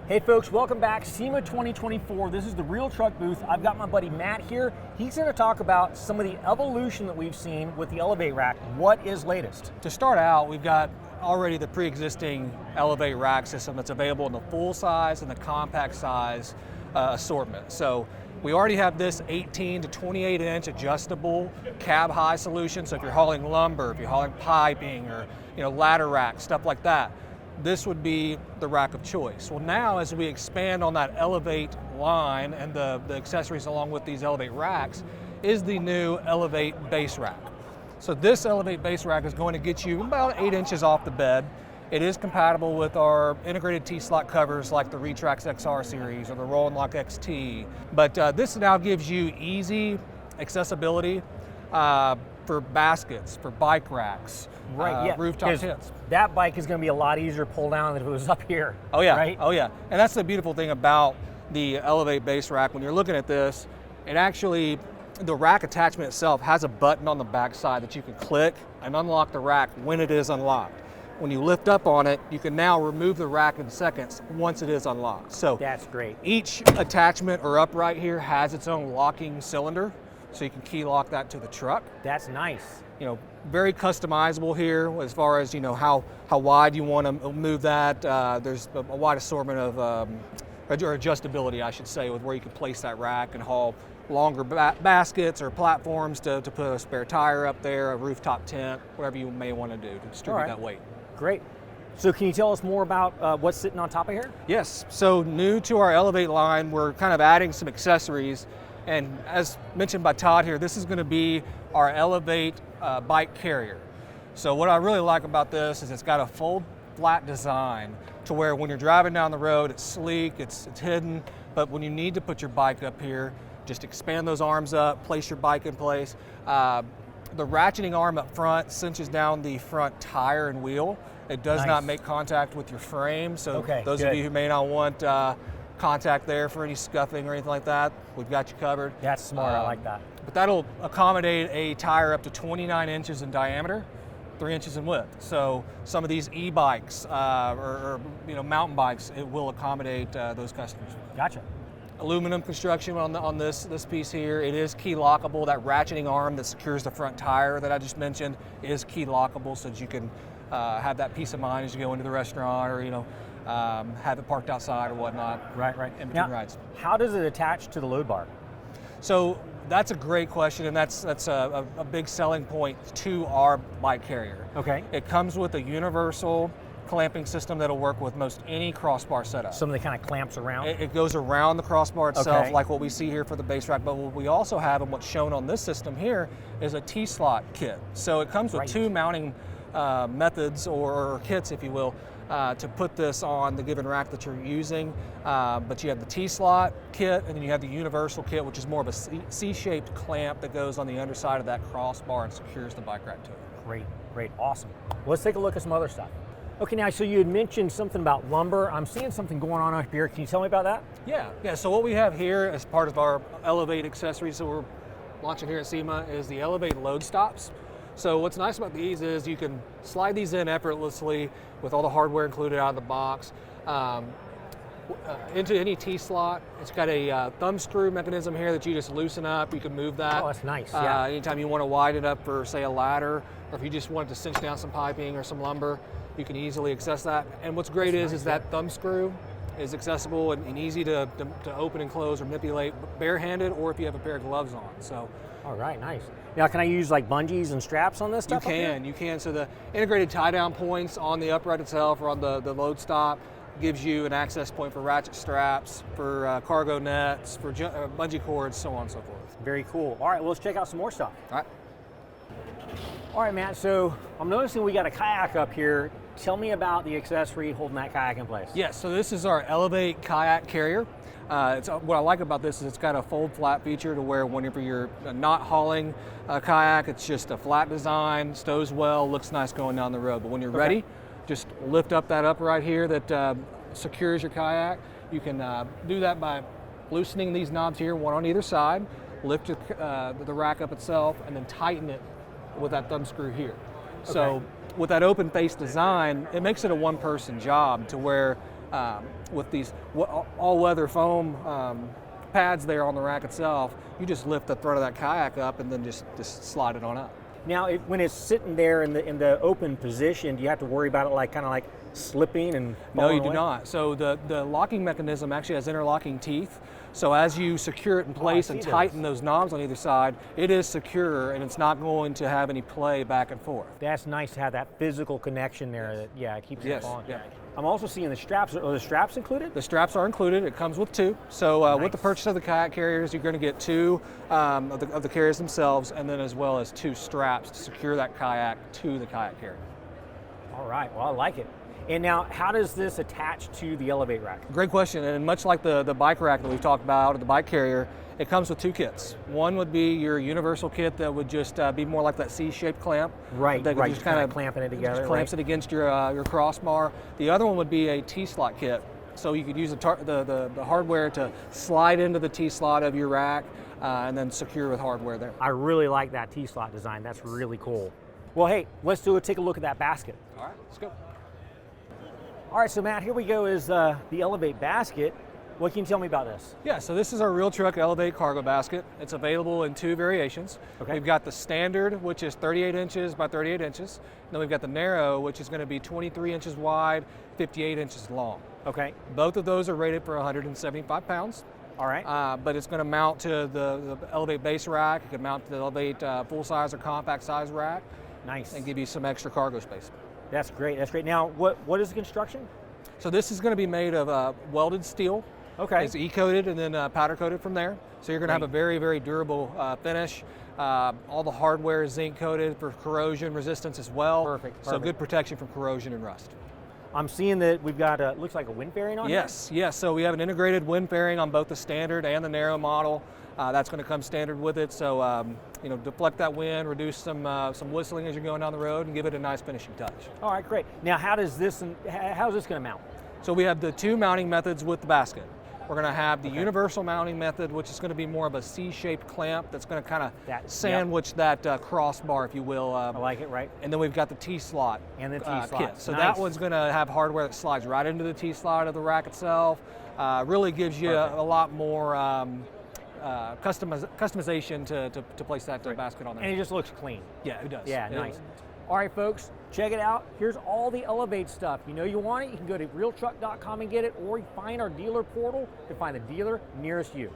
Hey folks, welcome back. SEMA 2024. This is the RealTruck booth. I've got my buddy Matt here. He's going to talk about some of the evolution that we've seen with the Elevate Rack. What is latest? To start out, we've got already the pre-existing Elevate Rack system that's available in the full size and the compact size assortment. So we already have this 18 to 28 inch adjustable cab high solution. So if you're hauling lumber, if you're hauling piping or ladder rack, stuff like that, this would be the rack of choice. Well, now as we expand on that Elevate line and the accessories along with these Elevate racks is the new Elevate base rack. So this Elevate base rack is going to get you about 8 inches off the bed. It is compatible with our integrated T-slot covers like the Retrax XR series or the Roll and Lock XT. But this now gives you easy accessibility for baskets, for bike racks, rooftop tents. That bike is going to be a lot easier to pull down than if it was up here. Oh yeah, right? Oh yeah. And that's the beautiful thing about the Elevate base rack. When you're looking at this, it actually, the rack attachment itself has a button on the back side that you can click and unlock the rack when it is unlocked. When you lift up on it, you can now remove the rack in seconds once it is unlocked. So that's great. Each attachment or upright here has its own locking cylinder, so you can key lock that to the truck. That's nice. Very customizable here as far as how wide you want to move that. There's a wide assortment of or adjustability, I should say, with where you can place that rack and haul longer baskets or platforms to put a spare tire up there, a rooftop tent, whatever you may want to do to distribute that weight. Great. So can you tell us more about what's sitting on top of here? Yes. So new to our Elevate line, we're kind of adding some accessories. And as mentioned by Todd here, this is going to be our Elevate bike carrier. So what I really like about this is it's got a full flat design to where when you're driving down the road, it's sleek, it's hidden, but when you need to put your bike up here, just expand those arms up, place your bike in place. The ratcheting arm up front cinches down the front tire and wheel. It does not make contact with your frame, so those of you who may not want contact there for any scuffing or anything like that, we've got you covered. That's smart, I like that. But that'll accommodate a tire up to 29 inches in diameter, 3 inches in width. So some of these e-bikes or mountain bikes, it will accommodate those customers. Gotcha. Aluminum construction on this piece here. It is key lockable. That ratcheting arm that secures the front tire that I just mentioned is key lockable, so that you can have that peace of mind as you go into the restaurant or have it parked outside or whatnot. Right. In between rides. How does it attach to the load bar? So that's a great question, and that's a big selling point to our bike carrier. Okay. It comes with a universal clamping system that'll work with most any crossbar setup. Something that kind of clamps around? It goes around the crossbar itself, like what we see here for the base rack, but what we also have, and what's shown on this system here, is a T-slot kit. So it comes with two mounting methods or kits, if you will, to put this on the given rack that you're using. But you have the T-slot kit, and then you have the universal kit, which is more of a C-shaped clamp that goes on the underside of that crossbar and secures the bike rack to it. Great, awesome. Let's take a look at some other stuff. Okay, now, so you had mentioned something about lumber. I'm seeing something going on up here. Can you tell me about that? Yeah, so what we have here as part of our Elevate accessories that we're launching here at SEMA is the Elevate load stops. So what's nice about these is you can slide these in effortlessly with all the hardware included out of the box into any T-slot. It's got a thumb screw mechanism here that you just loosen up. You can move that. Oh, that's nice, anytime you want to widen it up for, say, a ladder, or if you just wanted to cinch down some piping or some lumber, you can easily access that. And what's great is that thumb screw is accessible and easy to open and close or manipulate barehanded, or if you have a pair of gloves on. So. All right, nice. Now, can I use like bungees and straps on this stuff? You can. So the integrated tie-down points on the upright itself or on the load stop gives you an access point for ratchet straps, for cargo nets, for bungee cords, so on and so forth. Very cool. All right, well, let's check out some more stuff. All right, Matt, so I'm noticing we got a kayak up here. Tell me about the accessory holding that kayak in place. Yes, so this is our Elevate kayak carrier. What I like about this is it's got a fold flat feature to where whenever you're not hauling a kayak, it's just a flat design, stows well, looks nice going down the road. But when you're ready, just lift up that upright here that secures your kayak. You can do that by loosening these knobs here, one on either side, lift the rack up itself, and then tighten it with that thumb screw here. So with that open face design, it makes it a one-person job to where with these all-weather foam pads there on the rack itself. You just lift the front of that kayak up and then just slide it on up. Now, when it's sitting there in the open position, do you have to worry about it like kind of like slipping and No, falling you do away? not. So the locking mechanism actually has interlocking teeth. So as you secure it in place and see tighten those. those knobs on either side, it is secure and it's not going to have any play back and forth. That's nice to have that physical connection there. That it keeps it Yes, falling. yeah. I'm also seeing the straps. Are the straps included? The straps are included. It comes with two. So with the Nice. purchase of the kayak carriers, you're going to get two of the carriers themselves, and then as well as two straps to secure that kayak to the kayak carrier. All right. Well, I like it. And now, how does this attach to the Elevate Rack? Great question, and much like the bike rack that we've talked about, or the bike carrier, it comes with two kits. One would be your universal kit that would just be more like that C-shaped clamp. Right, That right, just kinda kind of clamping it together, clamps right. it against your crossbar. The other one would be a T-slot kit. So you could use the hardware to slide into the T-slot of your rack and then secure with hardware there. I really like that T-slot design. That's really cool. Well, hey, let's take a look at that basket. All right, let's go. All right, so Matt, here we go is the Elevate basket. What can you tell me about this? Yeah, so this is our RealTruck Elevate cargo basket. It's available in two variations. Okay. We've got the standard, which is 38 inches by 38 inches. And then we've got the narrow, which is going to be 23 inches wide, 58 inches long. Okay. Both of those are rated for 175 pounds. All right. But it's going to mount to the Elevate base rack. It can mount to the Elevate full-size or compact size rack. Nice. And give you some extra cargo space. That's great. That's great. Now, what is the construction? So this is going to be made of welded steel. Okay. It's e-coated and then powder coated from there. So you're going to have a very, very durable finish. All the hardware is zinc coated for corrosion resistance as well. Perfect, So perfect. good protection from corrosion and rust. I'm seeing that we've got looks like a wind fairing on Yes, yes. So we have an integrated wind fairing on both the standard and the narrow model. That's going to come standard with it. So deflect that wind, reduce some whistling as you're going down the road, and give it a nice finishing touch. here? All right, great. Now, how's this going to mount? So we have the two mounting methods with the basket. We're going to have the universal mounting method, which is going to be more of a C-shaped clamp that's going to kind of sandwich that crossbar, if you will. I like it, right? And then we've got the T-slot And the T-slot. kit. So Nice. that one's going to have hardware that slides right into the T-slot of the rack itself. Really gives you a lot more customization to place that basket on there. And it just looks clean. Yeah, it does. Yeah, It nice. is. All right, folks, check it out. Here's all the Elevate stuff. You know you want it, you can go to RealTruck.com and get it, or you find our dealer portal to find the dealer nearest you.